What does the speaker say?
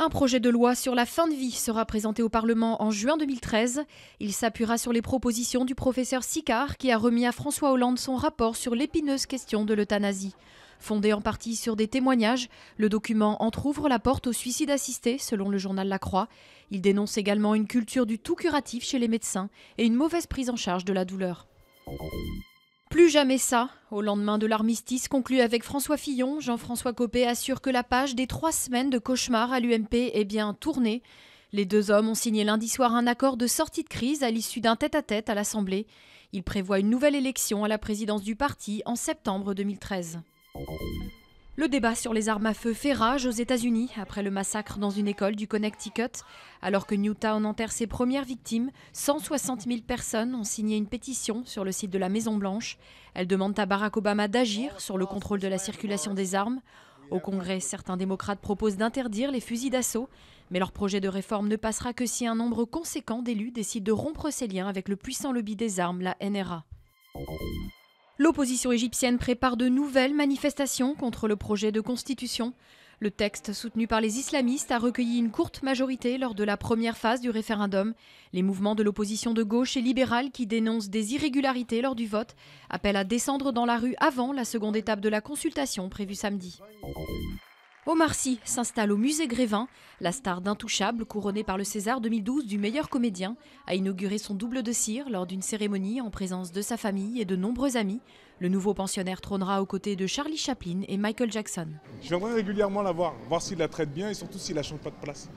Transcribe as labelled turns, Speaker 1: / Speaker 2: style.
Speaker 1: Un projet de loi sur la fin de vie sera présenté au Parlement en juin 2013. Il s'appuiera sur les propositions du professeur Sicard qui a remis à François Hollande son rapport sur l'épineuse question de l'euthanasie. Fondé en partie sur des témoignages, le document entrouvre la porte au suicide assisté, selon le journal La Croix. Il dénonce également une culture du tout curatif chez les médecins et une mauvaise prise en charge de la douleur. Plus jamais ça. Au lendemain de l'armistice conclu avec François Fillon, Jean-François Copé assure que la page des 3 semaines de cauchemar à l'UMP est bien tournée. Les deux hommes ont signé lundi soir un accord de sortie de crise à l'issue d'un tête-à-tête à l'Assemblée. Ils prévoient une nouvelle élection à la présidence du parti en septembre 2013. Le débat sur les armes à feu fait rage aux États-Unis après le massacre dans une école du Connecticut. Alors que Newtown enterre ses premières victimes, 160 000 personnes ont signé une pétition sur le site de la Maison-Blanche. Elles demandent à Barack Obama d'agir sur le contrôle de la circulation des armes. Au Congrès, certains démocrates proposent d'interdire les fusils d'assaut. Mais leur projet de réforme ne passera que si un nombre conséquent d'élus décide de rompre ses liens avec le puissant lobby des armes, la NRA. L'opposition égyptienne prépare de nouvelles manifestations contre le projet de constitution. Le texte soutenu par les islamistes a recueilli une courte majorité lors de la première phase du référendum. Les mouvements de l'opposition de gauche et libérale qui dénoncent des irrégularités lors du vote appellent à descendre dans la rue avant la seconde étape de la consultation prévue samedi. Omar Sy s'installe au musée Grévin. La star d'Intouchable, couronnée par le César 2012 du meilleur comédien, a inauguré son double de cire lors d'une cérémonie en présence de sa famille et de nombreux amis. Le nouveau pensionnaire trônera aux côtés de Charlie Chaplin et Michael Jackson.
Speaker 2: Je viendrai régulièrement la voir s'il la traite bien et surtout s'il la change pas de place.